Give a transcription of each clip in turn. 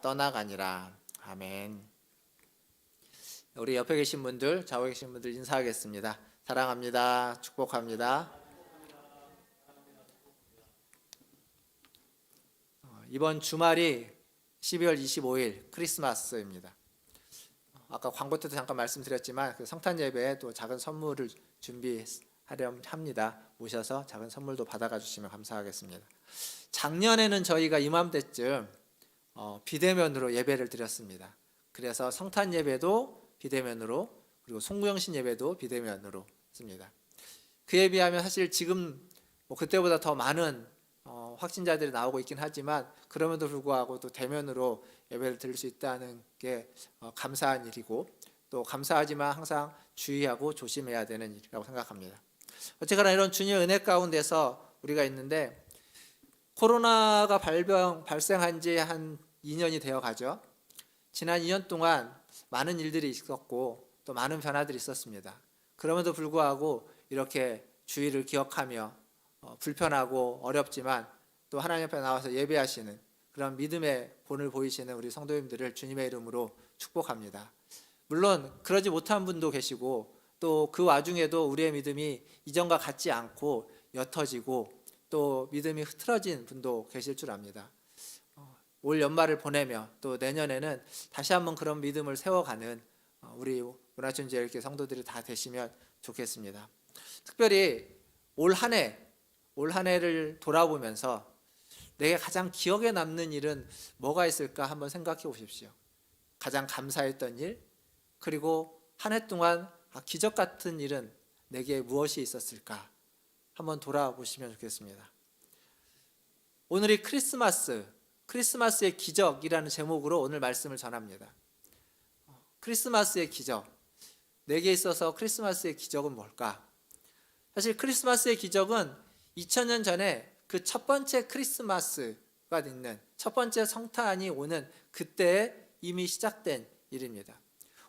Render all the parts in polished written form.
떠나가니라. 아멘. 우리 옆에 계신 분들, 좌우에 계신 분들 인사하겠습니다. 사랑합니다. 축복합니다. 이번 주말이 12월 25일 크리스마스입니다. 아까 광고 때도 잠깐 말씀드렸지만 그 성탄 예배에 또 작은 선물을 준비하려 합니다. 오셔서 작은 선물도 받아가 주시면 감사하겠습니다. 작년에는 저희가 이맘때쯤 비대면으로 예배를 드렸습니다. 그래서 성탄 예배도 비대면으로, 그리고 송구영신 예배도 비대면으로 했습니다. 그에 비하면 사실 지금 그때보다 더 많은 확진자들이 나오고 있긴 하지만 그럼에도 불구하고 또 대면으로 예배를 드릴 수 있다는 게 감사한 일이고, 또 감사하지만 항상 주의하고 조심해야 되는 일이라고 생각합니다. 어쨌거나 이런 주님의 은혜 가운데서 우리가 있는데, 코로나가 발생한 지 한 2년이 되어 가죠. 지난 2년 동안 많은 일들이 있었고 또 많은 변화들이 있었습니다. 그럼에도 불구하고 이렇게 주의를 기억하며 불편하고 어렵지만 또 하나님 앞에 나와서 예배하시는 그런 믿음의 본을 보이시는 우리 성도님들을 주님의 이름으로 축복합니다. 물론 그러지 못한 분도 계시고 또 그 와중에도 우리의 믿음이 이전과 같지 않고 옅어지고 또 믿음이 흐트러진 분도 계실 줄 압니다. 올 연말을 보내며 또 내년에는 다시 한번 그런 믿음을 세워가는 우리 문화촌제일교회 성도들이 다 되시면 좋겠습니다. 특별히 올 한 해를 돌아보면서 내게 가장 기억에 남는 일은 뭐가 있을까 한번 생각해 보십시오. 가장 감사했던 일, 그리고 한 해 동안 기적 같은 일은 내게 무엇이 있었을까 한번 돌아보시면 좋겠습니다. 오늘이 크리스마스의 기적이라는 제목으로 오늘 말씀을 전합니다. 크리스마스의 기적, 내게 있어서 크리스마스의 기적은 뭘까? 사실 크리스마스의 기적은 2000년 전에 그 첫 번째 크리스마스가 있는 첫 번째 성탄이 오는 그때에 이미 시작된 일입니다.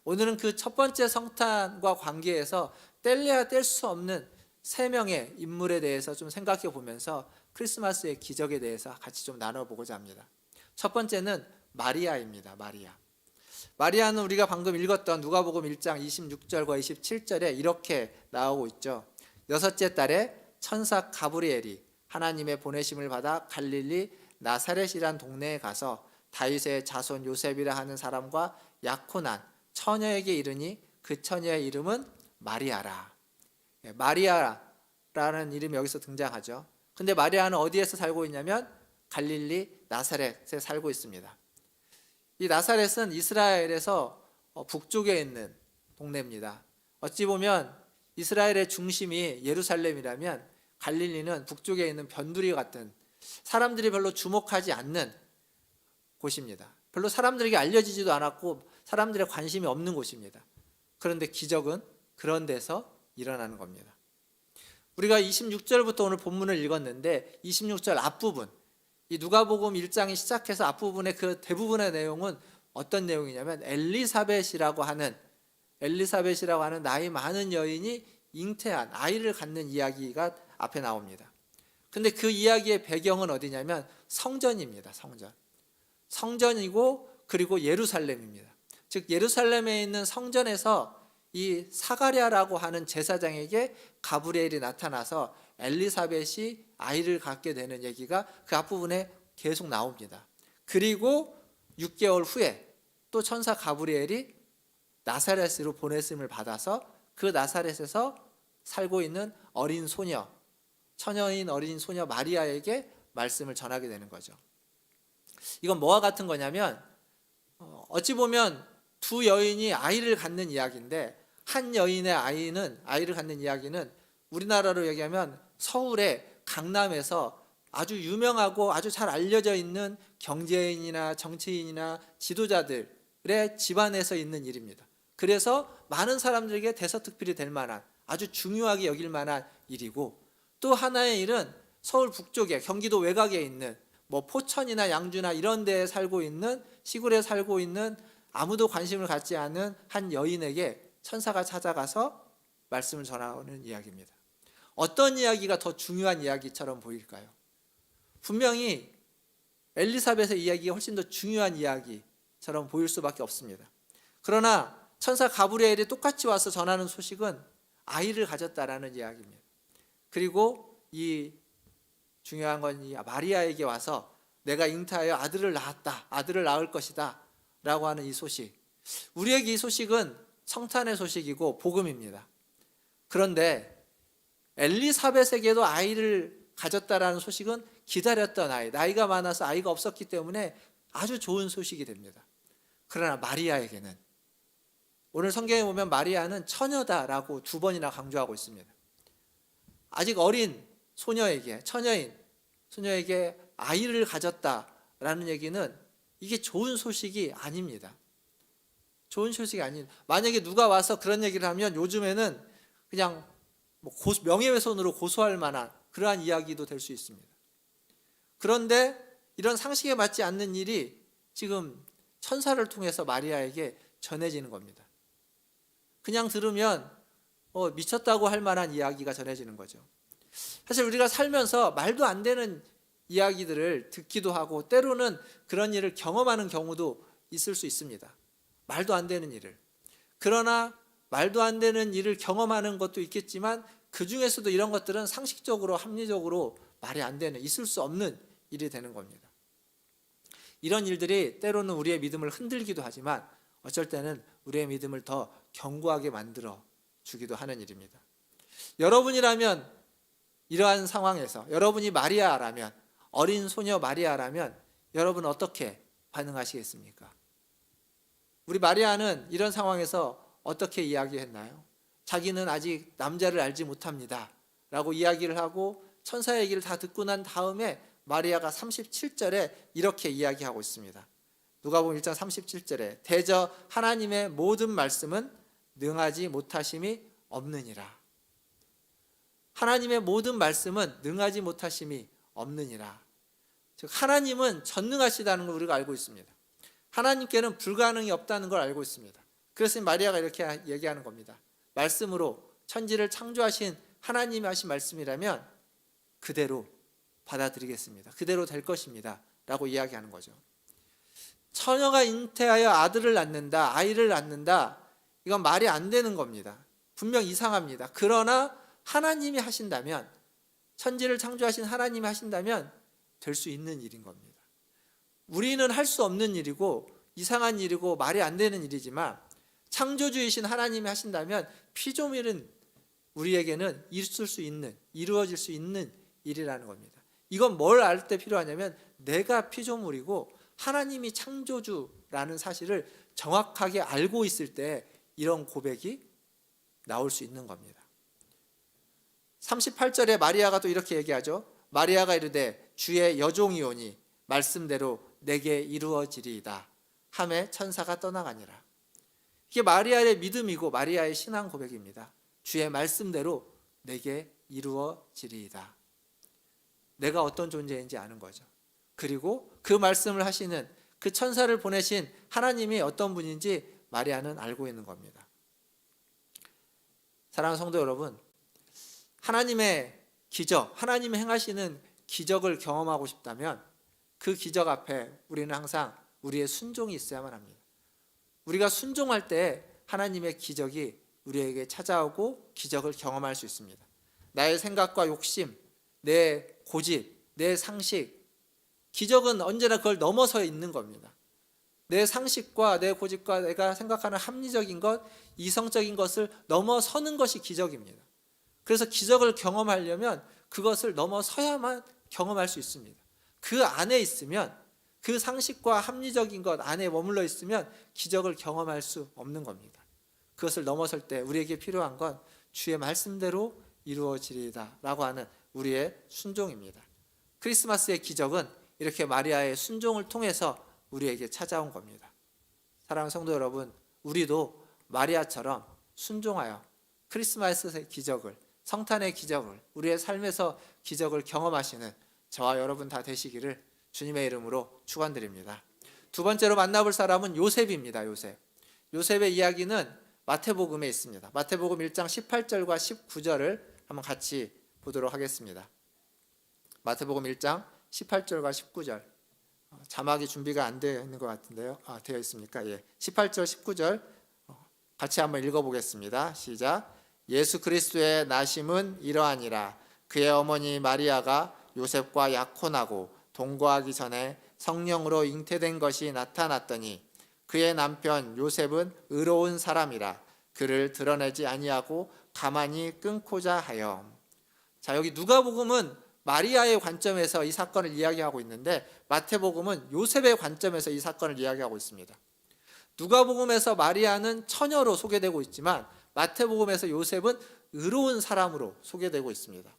오늘은 그 첫 번째 성탄과 관계해서 뗄래야 뗄 수 없는 세 명의 인물에 대해서 좀 생각해 보면서 크리스마스의 기적에 대해서 같이 좀 나눠보고자 합니다. 첫 번째는 마리아입니다. 마리아는 우리가 방금 읽었던 누가복음 1장 26절과 27절에 이렇게 나오고 있죠. 여섯째 달에 천사 가브리엘이 하나님의 보내심을 받아 갈릴리 나사렛이란 동네에 가서 다윗의 자손 요셉이라 하는 사람과 약혼한 처녀에게 이르니 그 처녀의 이름은 마리아라. 마리아라는 이름이 여기서 등장하죠. 근데 마리아는 어디에서 살고 있냐면 갈릴리 나사렛에 살고 있습니다. 이 나사렛은 이스라엘에서 북쪽에 있는 동네입니다. 어찌 보면 이스라엘의 중심이 예루살렘이라면 갈릴리는 북쪽에 있는 변두리 같은 사람들이 별로 주목하지 않는 곳입니다. 별로 사람들에게 알려지지도 않았고 사람들의 관심이 없는 곳입니다. 그런데 기적은 그런 데서 일어나는 겁니다. 우리가 26절부터 오늘 본문을 읽었는데 26절 앞부분, 이 누가복음 1장이 시작해서 앞부분의 그 대부분의 내용은 어떤 내용이냐면 엘리사벳이라고 하는 나이 많은 여인이 잉태한 아이를 갖는 이야기가 앞에 나옵니다. 근데 그 이야기의 배경은 어디냐면 성전입니다. 성전이고 그리고 예루살렘입니다. 즉 예루살렘에 있는 성전에서 이 사가랴라고 하는 제사장에게 가브리엘이 나타나서 엘리사벳이 아이를 갖게 되는 얘기가 그 앞부분에 계속 나옵니다. 그리고 6개월 후에 또 천사 가브리엘이 나사렛으로 보냈음을 받아서 그 나사렛에서 살고 있는 어린 소녀, 처녀인 어린 소녀 마리아에게 말씀을 전하게 되는 거죠. 이건 뭐와 같은 거냐면 어찌 보면 두 여인이 아이를 갖는 이야기인데 한 여인의 아이를 갖는 이야기는 우리나라로 얘기하면 서울의 강남에서 아주 유명하고 아주 잘 알려져 있는 경제인이나 정치인이나 지도자들의 집안에서 있는 일입니다. 그래서 많은 사람들에게 대서특필이 될 만한 아주 중요하게 여길 만한 일이고, 또 하나의 일은 서울 북쪽에 경기도 외곽에 있는 포천이나 양주나 이런 데에 살고 있는 시골에 살고 있는 아무도 관심을 갖지 않은 한 여인에게 천사가 찾아가서 말씀을 전하는 이야기입니다. 어떤 이야기가 더 중요한 이야기처럼 보일까요? 분명히 엘리사벳의 이야기가 훨씬 더 중요한 이야기처럼 보일 수밖에 없습니다. 그러나 천사 가브리엘이 똑같이 와서 전하는 소식은 아이를 가졌다라는 이야기입니다. 그리고 이 중요한 건 이 마리아에게 와서 내가 잉태하여 아들을 낳았다, 아들을 낳을 것이다 라고 하는 이 소식, 우리에게 이 소식은 성탄의 소식이고 복음입니다. 그런데 엘리사벳에게도 아이를 가졌다라는 소식은 기다렸던 아이, 나이가 많아서 아이가 없었기 때문에 아주 좋은 소식이 됩니다. 그러나 마리아에게는, 오늘 성경에 보면 마리아는 처녀다라고 2번이나 강조하고 있습니다. 아직 어린 소녀에게, 처녀인 소녀에게 아이를 가졌다라는 얘기는 이게 좋은 소식이 아닙니다. 좋은 소식이 아닌, 만약에 누가 와서 그런 얘기를 하면 요즘에는 그냥 명예훼손으로 고소할 만한 그러한 이야기도 될 수 있습니다. 그런데 이런 상식에 맞지 않는 일이 지금 천사를 통해서 마리아에게 전해지는 겁니다. 그냥 들으면 미쳤다고 할 만한 이야기가 전해지는 거죠. 사실 우리가 살면서 말도 안 되는 이야기들을 듣기도 하고 때로는 그런 일을 경험하는 경우도 있을 수 있습니다. 말도 안 되는 일을. 그러나 말도 안 되는 일을 경험하는 것도 있겠지만 그 중에서도 이런 것들은 상식적으로 합리적으로 말이 안 되는, 있을 수 없는 일이 되는 겁니다. 이런 일들이 때로는 우리의 믿음을 흔들기도 하지만 어쩔 때는 우리의 믿음을 더 견고하게 만들어 주기도 하는 일입니다. 여러분이라면 이러한 상황에서, 여러분이 마리아라면, 어린 소녀 마리아라면 여러분 어떻게 반응하시겠습니까? 우리 마리아는 이런 상황에서 어떻게 이야기했나요? 자기는 아직 남자를 알지 못합니다 라고 이야기를 하고 천사의 얘기를 다 듣고 난 다음에 마리아가 37절에 이렇게 이야기하고 있습니다. 누가복음 1장 37절에 대저 하나님의 모든 말씀은 능하지 못하심이 없느니라. 하나님의 모든 말씀은 능하지 못하심이 없느니라. 즉 하나님은 전능하시다는 걸 우리가 알고 있습니다. 하나님께는 불가능이 없다는 걸 알고 있습니다. 그래서 마리아가 이렇게 얘기하는 겁니다. 말씀으로 천지를 창조하신 하나님이 하신 말씀이라면 그대로 받아들이겠습니다. 그대로 될 것입니다 라고 이야기하는 거죠. 처녀가 잉태하여 아들을 낳는다, 아이를 낳는다, 이건 말이 안 되는 겁니다. 분명 이상합니다. 그러나 하나님이 하신다면, 천지를 창조하신 하나님이 하신다면 될 수 있는 일인 겁니다. 우리는 할 수 없는 일이고 이상한 일이고 말이 안 되는 일이지만 창조주이신 하나님이 하신다면 피조물은 우리에게는 있을 수 있는, 이루어질 수 있는 일이라는 겁니다. 이건 뭘 알 때 필요하냐면 내가 피조물이고 하나님이 창조주라는 사실을 정확하게 알고 있을 때 이런 고백이 나올 수 있는 겁니다. 38절에 마리아가 또 이렇게 얘기하죠. 마리아가 이르되 주의 여종이오니 말씀대로 내게 이루어지리이다 하매 천사가 떠나가니라. 이게 마리아의 믿음이고 마리아의 신앙 고백입니다. 주의 말씀대로 내게 이루어지리이다. 내가 어떤 존재인지 아는 거죠. 그리고 그 말씀을 하시는 그 천사를 보내신 하나님이 어떤 분인지 마리아는 알고 있는 겁니다. 사랑하는 성도 여러분, 하나님의 기적, 하나님이 행하시는 기적을 경험하고 싶다면 그 기적 앞에 우리는 항상 우리의 순종이 있어야만 합니다. 우리가 순종할 때 하나님의 기적이 우리에게 찾아오고 기적을 경험할 수 있습니다. 나의 생각과 욕심, 내 고집, 내 상식, 기적은 언제나 그걸 넘어서 있는 겁니다. 내 상식과 내 고집과 내가 생각하는 합리적인 것, 이성적인 것을 넘어서는 것이 기적입니다. 그래서 기적을 경험하려면 그것을 넘어서야만 경험할 수 있습니다. 그 안에 있으면, 그 상식과 합리적인 것 안에 머물러 있으면 기적을 경험할 수 없는 겁니다. 그것을 넘어설 때 우리에게 필요한 건 주의 말씀대로 이루어지리이다 라고 하는 우리의 순종입니다. 크리스마스의 기적은 이렇게 마리아의 순종을 통해서 우리에게 찾아온 겁니다. 사랑하는 성도 여러분, 우리도 마리아처럼 순종하여 크리스마스의 기적을, 성탄의 기적을, 우리의 삶에서 기적을 경험하시는 저와 여러분 다 되시기를 주님의 이름으로 축원드립니다. 두 번째로 만나볼 사람은 요셉입니다. 요셉의 이야기는 마태복음에 있습니다. 마태복음 1장 18절과 19절을 한번 같이 보도록 하겠습니다. 마태복음 1장 18절과 19절 자막이 준비가 안 되어 있는 것 같은데요. 되어 있습니까? 예. 18절, 19절 같이 한번 읽어보겠습니다. 시작. 예수 그리스도의 나심은 이러하니라. 그의 어머니 마리아가 요셉과 약혼하고 동거하기 전에 성령으로 잉태된 것이 나타났더니 그의 남편 요셉은 의로운 사람이라 그를 드러내지 아니하고 가만히 끊고자 하여. 자, 여기 누가복음은 마리아의 관점에서 이 사건을 이야기하고 있는데 마태복음은 요셉의 관점에서 이 사건을 이야기하고 있습니다. 누가복음에서 마리아는 처녀로 소개되고 있지만 마태복음에서 요셉은 의로운 사람으로 소개되고 있습니다.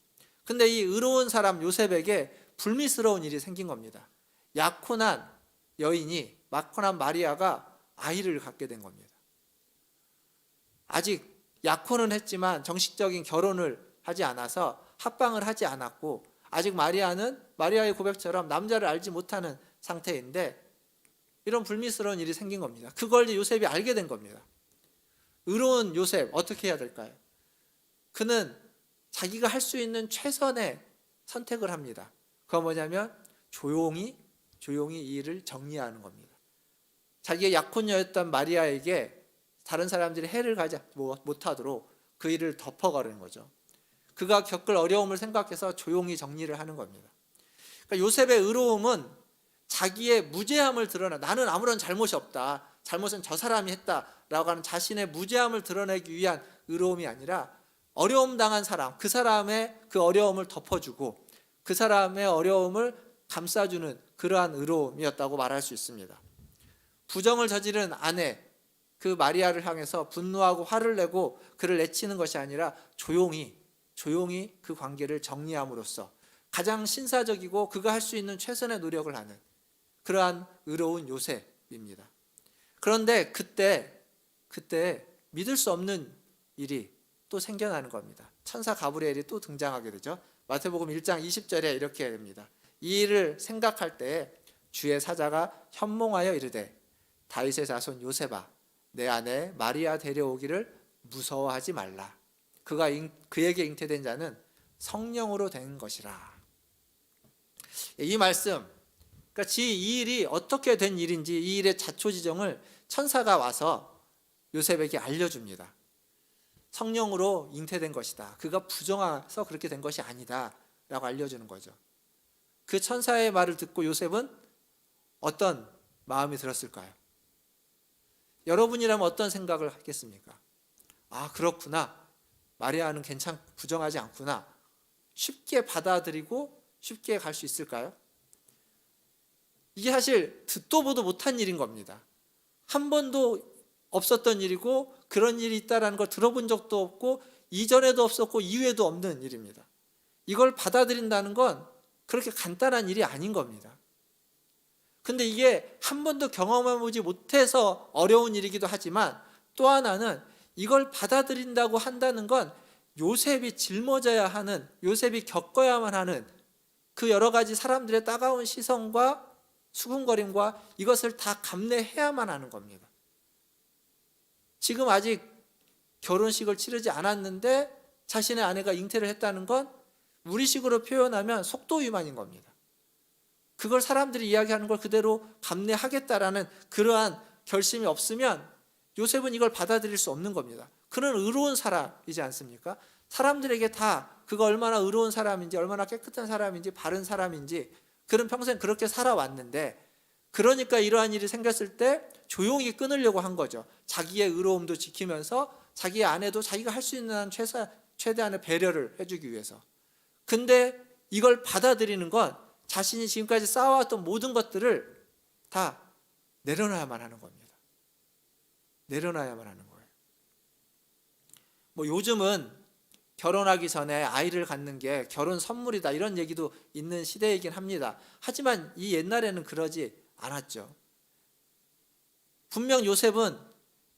근데 이 의로운 사람 요셉에게 불미스러운 일이 생긴 겁니다. 약혼한 여인이, 약혼한 마리아가 아이를 갖게 된 겁니다. 아직 약혼은 했지만 정식적인 결혼을 하지 않아서 합방을 하지 않았고 아직 마리아는 마리아의 고백처럼 남자를 알지 못하는 상태인데 이런 불미스러운 일이 생긴 겁니다. 그걸 이제 요셉이 알게 된 겁니다. 의로운 요셉 어떻게 해야 될까요? 그는 자기가 할 수 있는 최선의 선택을 합니다. 그건 뭐냐면 조용히 이 일을 정리하는 겁니다. 자기의 약혼녀였던 마리아에게 다른 사람들이 해를 가지 못하도록 그 일을 덮어가려는 거죠. 그가 겪을 어려움을 생각해서 조용히 정리를 하는 겁니다. 그러니까 요셉의 의로움은 자기의 무죄함을 드러내, 나는 아무런 잘못이 없다, 잘못은 저 사람이 했다라고 하는 자신의 무죄함을 드러내기 위한 의로움이 아니라 어려움 당한 사람, 그 사람의 그 어려움을 덮어주고 그 사람의 어려움을 감싸주는 그러한 의로움이었다고 말할 수 있습니다. 부정을 저지른 아내 그 마리아를 향해서 분노하고 화를 내고 그를 내치는 것이 아니라 조용히 그 관계를 정리함으로써 가장 신사적이고 그가 할 수 있는 최선의 노력을 하는 그러한 의로운 요셉입니다. 그런데 그때 믿을 수 없는 일이 또 생겨나는 겁니다. 천사 가브리엘이 또 등장하게 되죠. 마태복음 1장 20절에 이렇게 됩니다. 이 일을 생각할 때에 주의 사자가 현몽하여 이르되 다윗의 자손 요셉아 내 아내 마리아 데려오기를 무서워하지 말라. 그에게 잉태된 자는 성령으로 된 것이라. 이 말씀, 그러니까 이 일이 어떻게 된 일인지 이 일의 자초지정을 천사가 와서 요셉에게 알려줍니다. 성령으로 잉태된 것이다. 그가 부정해서 그렇게 된 것이 아니다 라고 알려주는 거죠. 그 천사의 말을 듣고 요셉은 어떤 마음이 들었을까요? 여러분이라면 어떤 생각을 하겠습니까? 그렇구나. 마리아는 부정하지 않구나. 쉽게 받아들이고 쉽게 갈 수 있을까요? 이게 사실 듣도 보도 못한 일인 겁니다. 한 번도 없었던 일이고 그런 일이 있다는 걸 들어본 적도 없고 이전에도 없었고 이후에도 없는 일입니다. 이걸 받아들인다는 건 그렇게 간단한 일이 아닌 겁니다. 근데 이게 한 번도 경험해보지 못해서 어려운 일이기도 하지만 또 하나는 이걸 받아들인다고 한다는 건 요셉이 짊어져야 하는, 요셉이 겪어야만 하는 그 여러 가지 사람들의 따가운 시선과 수군거림과 이것을 다 감내해야만 하는 겁니다. 지금 아직 결혼식을 치르지 않았는데 자신의 아내가 잉태를 했다는 건 우리식으로 표현하면 속도 위반인 겁니다. 그걸 사람들이 이야기하는 걸 그대로 감내하겠다라는 그러한 결심이 없으면 요셉은 이걸 받아들일 수 없는 겁니다. 그는 의로운 사람이지 않습니까? 사람들에게 다 그가 얼마나 의로운 사람인지, 얼마나 깨끗한 사람인지, 바른 사람인지 그는 평생 그렇게 살아왔는데 그러니까 이러한 일이 생겼을 때 조용히 끊으려고 한 거죠. 자기의 의로움도 지키면서 자기의 아내도 자기가 할 수 있는 최대한의 배려를 해주기 위해서. 근데 이걸 받아들이는 건 자신이 지금까지 쌓아왔던 모든 것들을 다 내려놔야만 하는 겁니다. 내려놔야만 하는 거예요. 요즘은 결혼하기 전에 아이를 갖는 게 결혼 선물이다 이런 얘기도 있는 시대이긴 합니다. 하지만 이 옛날에는 그러지 않았죠. 분명 요셉은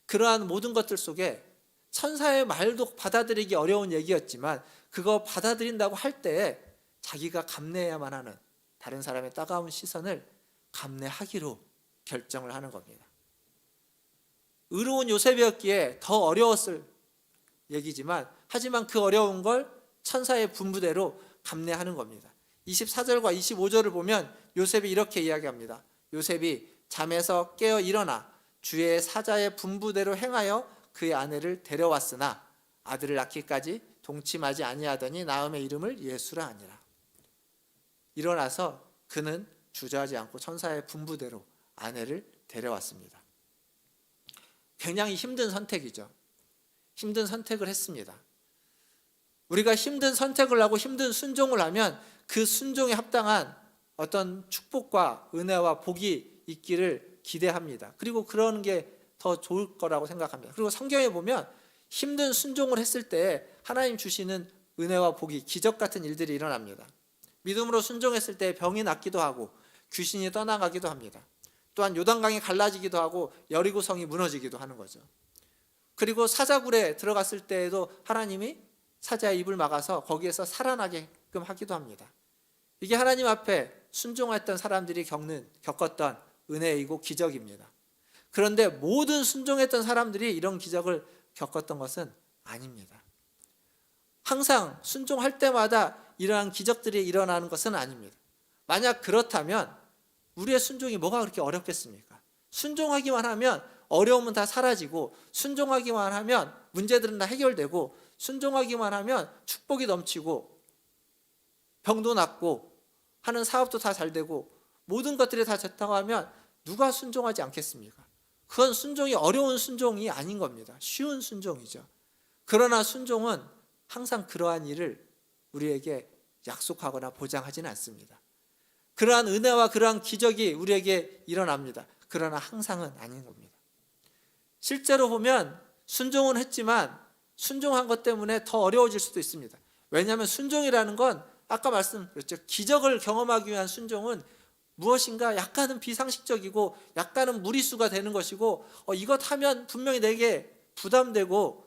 그러한 모든 것들 속에 천사의 말도 받아들이기 어려운 얘기였지만 그거 받아들인다고 할 때에 자기가 감내해야만 하는 다른 사람의 따가운 시선을 감내하기로 결정을 하는 겁니다. 의로운 요셉이었기에 더 어려웠을 얘기지만 하지만 그 어려운 걸 천사의 분부대로 감내하는 겁니다. 24절과 25절을 보면 요셉이 이렇게 이야기합니다. 요셉이 잠에서 깨어 일어나 주의 사자의 분부대로 행하여 그의 아내를 데려왔으나 아들을 낳기까지 동침하지 아니하더니 나음의 이름을 예수라 하니라. 일어나서 그는 주저하지 않고 천사의 분부대로 아내를 데려왔습니다. 굉장히 힘든 선택이죠. 힘든 선택을 했습니다. 우리가 힘든 선택을 하고 힘든 순종을 하면 그 순종에 합당한 어떤 축복과 은혜와 복이 있기를 기대합니다. 그리고 그런 게 더 좋을 거라고 생각합니다. 그리고 성경에 보면 힘든 순종을 했을 때 하나님 주시는 은혜와 복이 기적 같은 일들이 일어납니다. 믿음으로 순종했을 때 병이 낫기도 하고 귀신이 떠나가기도 합니다. 또한 요단강이 갈라지기도 하고 여리고성이 무너지기도 하는 거죠. 그리고 사자굴에 들어갔을 때에도 하나님이 사자의 입을 막아서 거기에서 살아나게끔 하기도 합니다. 이게 하나님 앞에 순종했던 사람들이 겪었던 은혜이고 기적입니다. 그런데 모든 순종했던 사람들이 이런 기적을 겪었던 것은 아닙니다. 항상 순종할 때마다 이러한 기적들이 일어나는 것은 아닙니다. 만약 그렇다면 우리의 순종이 뭐가 그렇게 어렵겠습니까? 순종하기만 하면 어려움은 다 사라지고, 순종하기만 하면 문제들은 다 해결되고, 순종하기만 하면 축복이 넘치고 병도 낫고 하는 사업도 다 잘 되고 모든 것들이 다 좋다고 하면 누가 순종하지 않겠습니까? 그건 순종이 어려운 순종이 아닌 겁니다. 쉬운 순종이죠. 그러나 순종은 항상 그러한 일을 우리에게 약속하거나 보장하지는 않습니다. 그러한 은혜와 그러한 기적이 우리에게 일어납니다. 그러나 항상은 아닌 겁니다. 실제로 보면 순종은 했지만 순종한 것 때문에 더 어려워질 수도 있습니다. 왜냐하면 순종이라는 건 아까 말씀드렸죠. 기적을 경험하기 위한 순종은 무엇인가 약간은 비상식적이고 약간은 무리수가 되는 것이고, 이것 하면 분명히 내게 부담되고,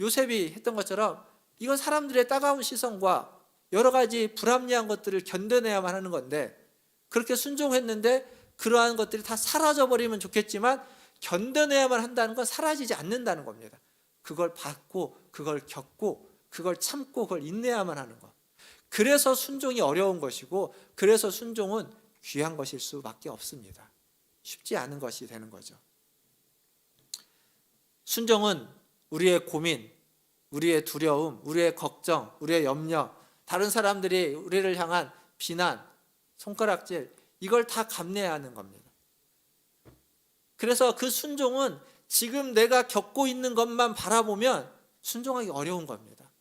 요셉이 했던 것처럼 이건 사람들의 따가운 시선과 여러 가지 불합리한 것들을 견뎌내야만 하는 건데, 그렇게 순종했는데 그러한 것들이 다 사라져버리면 좋겠지만 견뎌내야만 한다는 건 사라지지 않는다는 겁니다. 그걸 받고 그걸 겪고 그걸 참고 그걸 인내야만 하는 것. 그래서 순종이 어려운 것이고, 그래서 순종은 귀한 것일 수밖에 없습니다. 쉽지 않은 것이 되는 거죠. 순종은 우리의 고민, 우리의 두려움, 우리의 걱정, 우리의 염려, 다른 사람들이 우리를 향한 비난, 손가락질, 이걸 다 감내해야 하는 겁니다. 그래서 그 순종은 지금 내가 겪고 있는 것만 바라보면 순종하기 어려운 겁니다.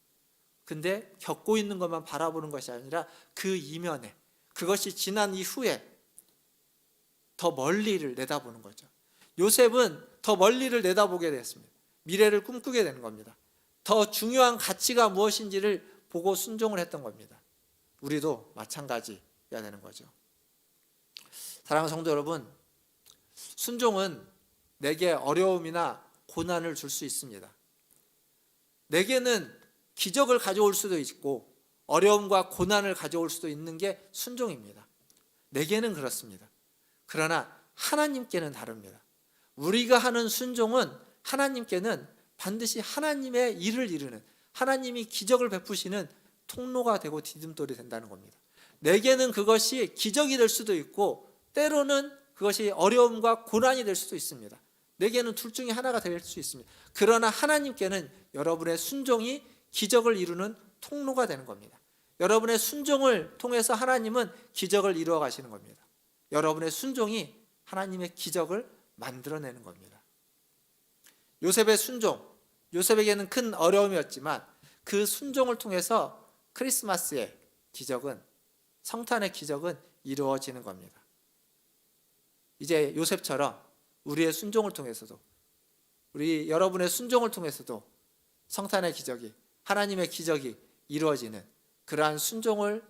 근데 겪고 있는 것만 바라보는 것이 아니라 그 이면에, 그것이 지난 이후에 더 멀리를 내다보는 거죠. 요셉은 더 멀리를 내다보게 됐습니다. 미래를 꿈꾸게 되는 겁니다. 더 중요한 가치가 무엇인지를 보고 순종을 했던 겁니다. 우리도 마찬가지가 되는 거죠. 사랑하는 성도 여러분, 순종은 내게 어려움이나 고난을 줄 수 있습니다. 내게는 기적을 가져올 수도 있고 어려움과 고난을 가져올 수도 있는 게 순종입니다. 내게는 그렇습니다. 그러나 하나님께는 다릅니다. 우리가 하는 순종은 하나님께는 반드시 하나님의 일을 이루는, 하나님이 기적을 베푸시는 통로가 되고 디딤돌이 된다는 겁니다. 내게는 그것이 기적이 될 수도 있고 때로는 그것이 어려움과 고난이 될 수도 있습니다. 내게는 둘 중에 하나가 될 수 있습니다. 그러나 하나님께는 여러분의 순종이 기적을 이루는 통로가 되는 겁니다. 여러분의 순종을 통해서 하나님은 기적을 이루어 가시는 겁니다. 여러분의 순종이 하나님의 기적을 만들어내는 겁니다. 요셉의 순종, 요셉에게는 큰 어려움이었지만 그 순종을 통해서 크리스마스의 기적은, 성탄의 기적은 이루어지는 겁니다. 이제 요셉처럼 우리의 순종을 통해서도, 우리 여러분의 순종을 통해서도 성탄의 기적이, 하나님의 기적이 이루어지는 그러한 순종을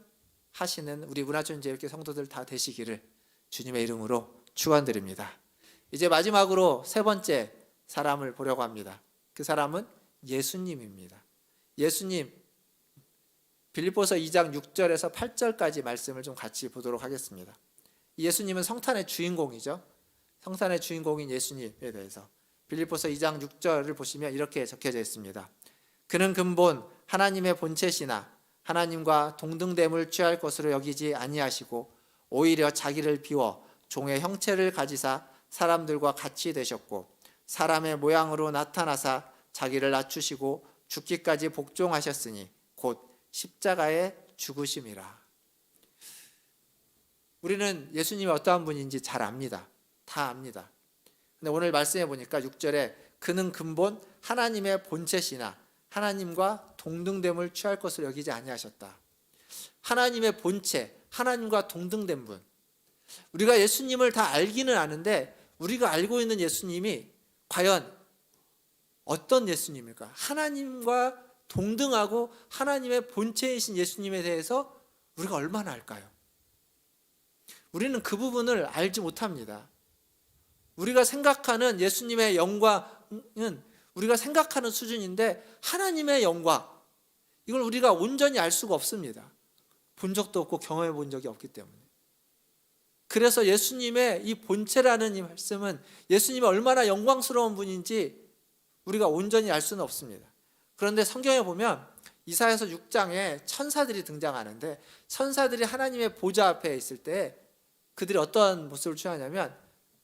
하시는 우리 문화촌제일교회 성도들 다 되시기를 주님의 이름으로 축원드립니다. 이제 마지막으로 세 번째 사람을 보려고 합니다. 그 사람은 예수님입니다. 예수님, 빌립보서 2장 6절에서 8절까지 말씀을 좀 같이 보도록 하겠습니다. 예수님은 성탄의 주인공이죠. 성탄의 주인공인 예수님에 대해서 빌립보서 2장 6절을 보시면 이렇게 적혀져 있습니다. 그는 근본 하나님의 본체시나 하나님과 동등됨을 취할 것으로 여기지 아니하시고 오히려 자기를 비워 종의 형체를 가지사 사람들과 같이 되셨고 사람의 모양으로 나타나사 자기를 낮추시고 죽기까지 복종하셨으니 곧 십자가에 죽으심이라. 우리는 예수님이 어떠한 분인지 잘 압니다. 다 압니다. 근데 오늘 말씀해 보니까 6절에 그는 근본 하나님의 본체시나 하나님과 동등됨을 취할 것으로 여기지 아니하셨다. 하나님의 본체, 하나님과 동등된 분. 우리가 예수님을 다 알기는 아는데 우리가 알고 있는 예수님이 과연 어떤 예수님일까? 하나님과 동등하고 하나님의 본체이신 예수님에 대해서 우리가 얼마나 알까요? 우리는 그 부분을 알지 못합니다. 우리가 생각하는 예수님의 영광은 우리가 생각하는 수준인데 하나님의 영광, 이걸 우리가 온전히 알 수가 없습니다. 본 적도 없고 경험해 본 적이 없기 때문에. 그래서 예수님의 이 본체라는 이 말씀은 예수님이 얼마나 영광스러운 분인지 우리가 온전히 알 수는 없습니다. 그런데 성경에 보면 이사야서 6장에 천사들이 등장하는데 천사들이 하나님의 보좌 앞에 있을 때 그들이 어떤 모습을 취하냐면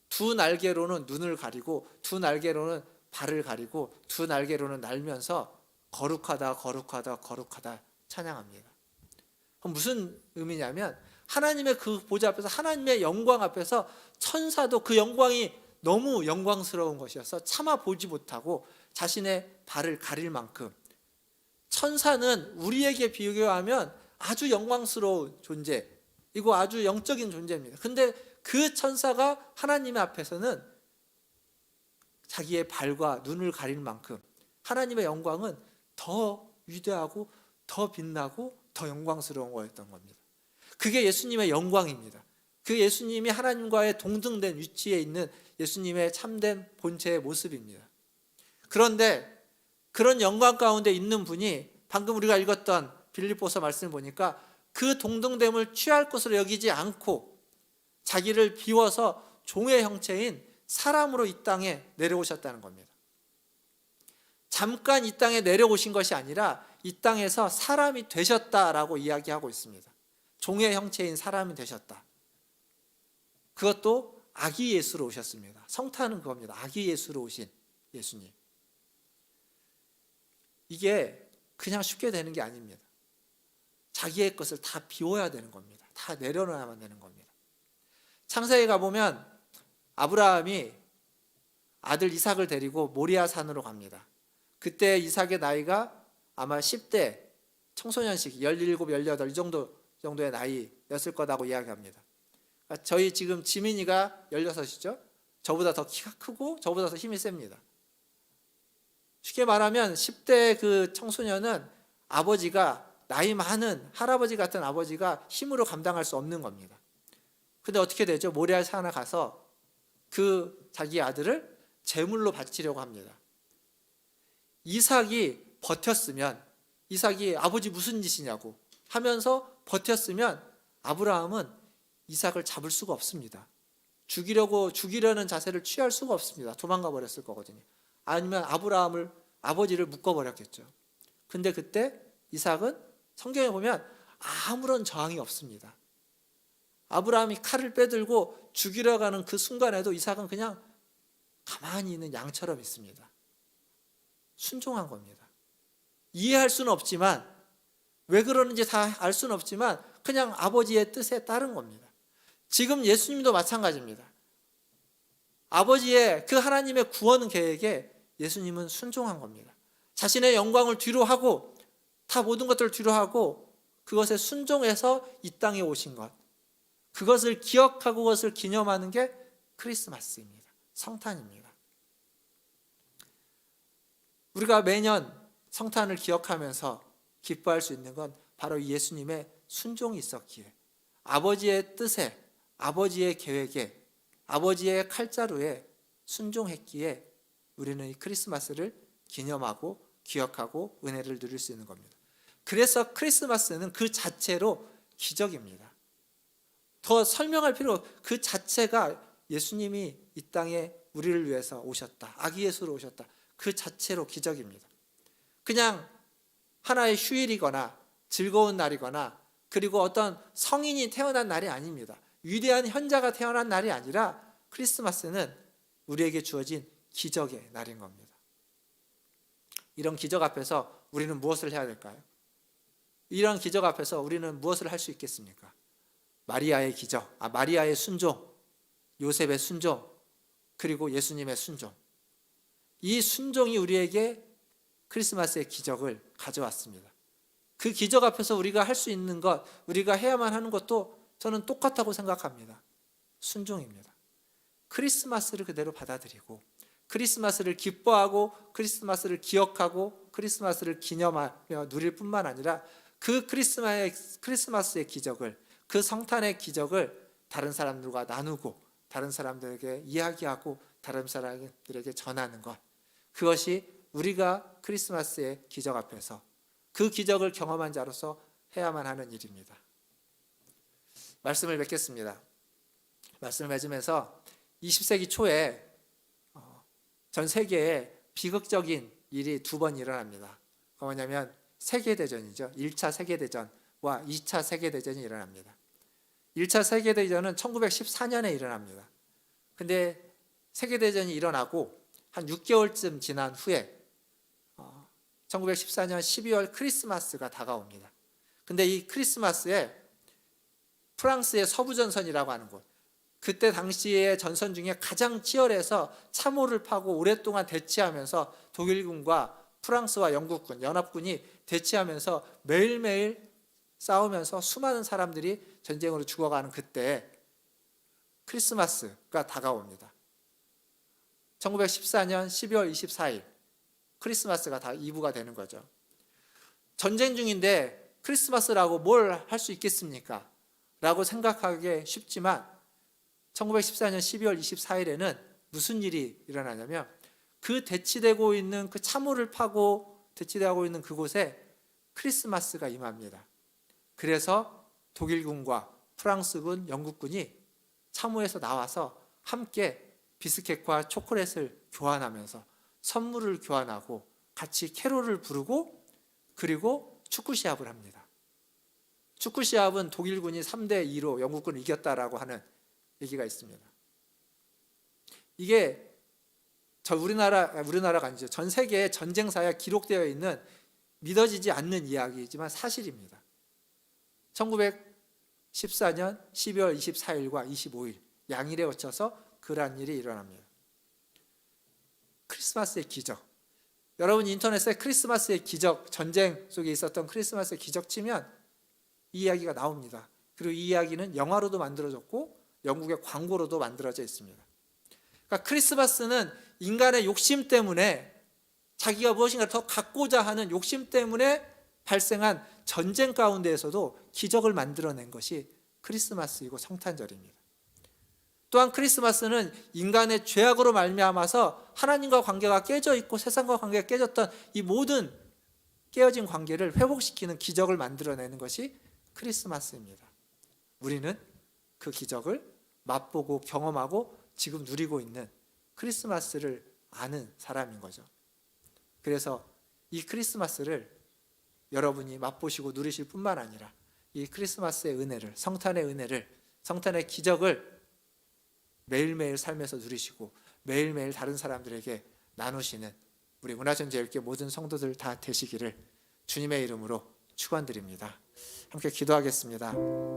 두 날개로는 눈을 가리고 두 날개로는 발을 가리고 두 날개로는 날면서 거룩하다 거룩하다 거룩하다 찬양합니다. 그럼 무슨 의미냐면 하나님의 그 보좌 앞에서 하나님의 영광 앞에서 천사도 그 영광이 너무 영광스러운 것이어서 차마 보지 못하고 자신의 발을 가릴 만큼 천사는 우리에게 비교하면 아주 영광스러운 존재, 이거 아주 영적인 존재입니다. 근데 그 천사가 하나님의 앞에서는 자기의 발과 눈을 가릴 만큼 하나님의 영광은 더 위대하고 더 빛나고 더 영광스러운 거였던 겁니다. 그게 예수님의 영광입니다. 그 예수님이 하나님과의 동등된 위치에 있는 예수님의 참된 본체의 모습입니다. 그런데 그런 영광 가운데 있는 분이 방금 우리가 읽었던 빌립보서 말씀을 보니까 그 동등됨을 취할 것으로 여기지 않고 자기를 비워서 종의 형체인 사람으로 이 땅에 내려오셨다는 겁니다. 잠깐 이 땅에 내려오신 것이 아니라 이 땅에서 사람이 되셨다라고 이야기하고 있습니다. 종의 형체인 사람이 되셨다. 그것도 아기 예수로 오셨습니다. 성탄은 그겁니다. 아기 예수로 오신 예수님. 이게 그냥 쉽게 되는 게 아닙니다. 자기의 것을 다 비워야 되는 겁니다. 다 내려놔야만 되는 겁니다. 창세기에 가보면 아브라함이 아들 이삭을 데리고 모리아 산으로 갑니다. 그때 이삭의 나이가 아마 10대 청소년식 17, 18 이 정도의 나이였을 거라고 이야기합니다. 저희 지금 지민이가 16이죠. 저보다 더 키가 크고 저보다 더 힘이 셉니다. 쉽게 말하면 10대 그 청소년은 아버지가 나이 많은 할아버지 같은 아버지가 힘으로 감당할 수 없는 겁니다. 근데 어떻게 되죠? 모리아 산에 가서 그 자기 아들을 제물로 바치려고 합니다. 이삭이 버텼으면, 이삭이 아버지 무슨 짓이냐고 하면서 버텼으면 아브라함은 이삭을 잡을 수가 없습니다. 죽이려는 자세를 취할 수가 없습니다. 도망가 버렸을 거거든요. 아니면 아버지를 묶어버렸겠죠. 근데 그때 이삭은 성경에 보면 아무런 저항이 없습니다. 아브라함이 칼을 빼들고 죽이려 가는 그 순간에도 이삭은 그냥 가만히 있는 양처럼 있습니다. 순종한 겁니다. 이해할 수는 없지만, 왜 그러는지 다 알 수는 없지만 그냥 아버지의 뜻에 따른 겁니다. 지금 예수님도 마찬가지입니다. 아버지의 그 하나님의 구원 계획에 예수님은 순종한 겁니다. 자신의 영광을 뒤로 하고 다 모든 것들을 뒤로 하고 그것에 순종해서 이 땅에 오신 것, 그것을 기억하고 그것을 기념하는 게 크리스마스입니다. 성탄입니다. 우리가 매년 성탄을 기억하면서 기뻐할 수 있는 건 바로 예수님의 순종이 있었기에, 아버지의 뜻에, 아버지의 계획에, 아버지의 칼자루에 순종했기에 우리는 이 크리스마스를 기념하고 기억하고 은혜를 누릴 수 있는 겁니다. 그래서 크리스마스는 그 자체로 기적입니다. 더 설명할 필요 없고 그 자체가 예수님이 이 땅에 우리를 위해서 오셨다, 아기 예수로 오셨다, 그 자체로 기적입니다. 그냥 하나의 휴일이거나 즐거운 날이거나 그리고 어떤 성인이 태어난 날이 아닙니다. 위대한 현자가 태어난 날이 아니라 크리스마스는 우리에게 주어진 기적의 날인 겁니다. 이런 기적 앞에서 우리는 무엇을 해야 될까요? 이런 기적 앞에서 우리는 무엇을 할 수 있겠습니까? 마리아의 기적, 마리아의 순종, 요셉의 순종, 그리고 예수님의 순종. 이 순종이 우리에게 크리스마스의 기적을 가져왔습니다. 그 기적 앞에서 우리가 할 수 있는 것, 우리가 해야만 하는 것도 저는 똑같다고 생각합니다. 순종입니다. 크리스마스를 그대로 받아들이고 크리스마스를 기뻐하고 크리스마스를 기억하고 크리스마스를 기념하며 누릴 뿐만 아니라 그 크리스마스의 기적을, 그 성탄의 기적을 다른 사람들과 나누고 다른 사람들에게 이야기하고 다른 사람들에게 전하는 것, 그것이 우리가 크리스마스의 기적 앞에서 그 기적을 경험한 자로서 해야만 하는 일입니다. 말씀을 맺겠습니다. 말씀을 맺으면서 20세기 초에 전 세계에 비극적인 일이 두 번 일어납니다. 그거 뭐냐면 세계대전이죠. 1차 세계대전과 2차 세계대전이 일어납니다. 1차 세계대전은 1914년에 일어납니다. 근데 세계대전이 일어나고 한 6개월쯤 지난 후에 1914년 12월 크리스마스가 다가옵니다. 근데 이 크리스마스에 프랑스의 서부전선이라고 하는 곳, 그때 당시의 전선 중에 가장 치열해서 참호를 파고 오랫동안 대치하면서 독일군과 프랑스와 영국군, 연합군이 대치하면서 매일매일 싸우면서 수많은 사람들이 전쟁으로 죽어가는 그때 크리스마스가 다가옵니다. 1914년 12월 24일 크리스마스가 다 이브가 되는 거죠. 전쟁 중인데 크리스마스라고 뭘 할 수 있겠습니까? 라고 생각하기 쉽지만 1914년 12월 24일에는 무슨 일이 일어나냐면 그 대치되고 있는 그 참호를 파고 대치되고 있는 그곳에 크리스마스가 임합니다. 그래서 독일군과 프랑스군, 영국군이 참호에서 나와서 함께 비스켓과 초콜릿을 교환하면서 선물을 교환하고 같이 캐롤을 부르고 그리고 축구 시합을 합니다. 축구 시합은 독일군이 3대2로 영국군을 이겼다라고 하는 얘기가 있습니다. 이게 우리나라가 아니죠. 전 세계의 전쟁사에 기록되어 있는 믿어지지 않는 이야기이지만 사실입니다. 1914년 12월 24일과 25일 양일에 거쳐서 그러한 일이 일어납니다. 크리스마스의 기적. 여러분 인터넷에 크리스마스의 기적, 전쟁 속에 있었던 크리스마스의 기적 치면 이 이야기가 나옵니다. 그리고 이 이야기는 영화로도 만들어졌고 영국의 광고로도 만들어져 있습니다. 그러니까 크리스마스는 인간의 욕심 때문에 자기가 무엇인가 더 갖고자 하는 욕심 때문에 발생한 전쟁 가운데에서도 기적을 만들어낸 것이 크리스마스이고 성탄절입니다. 또한 크리스마스는 인간의 죄악으로 말미암아서 하나님과 관계가 깨져 있고 세상과 관계가 깨졌던 이 모든 깨어진 관계를 회복시키는 기적을 만들어내는 것이 크리스마스입니다. 우리는 그 기적을 맛보고 경험하고 지금 누리고 있는 크리스마스를 아는 사람인 거죠. 그래서 이 크리스마스를 여러분이 맛보시고 누리실 뿐만 아니라 이 크리스마스의 은혜를, 성탄의 은혜를, 성탄의 기적을 매일매일 삶에서 누리시고 매일매일 다른 사람들에게 나누시는 우리 문화전제일교 모든 성도들 다 되시기를 주님의 이름으로 축원드립니다. 함께 기도하겠습니다.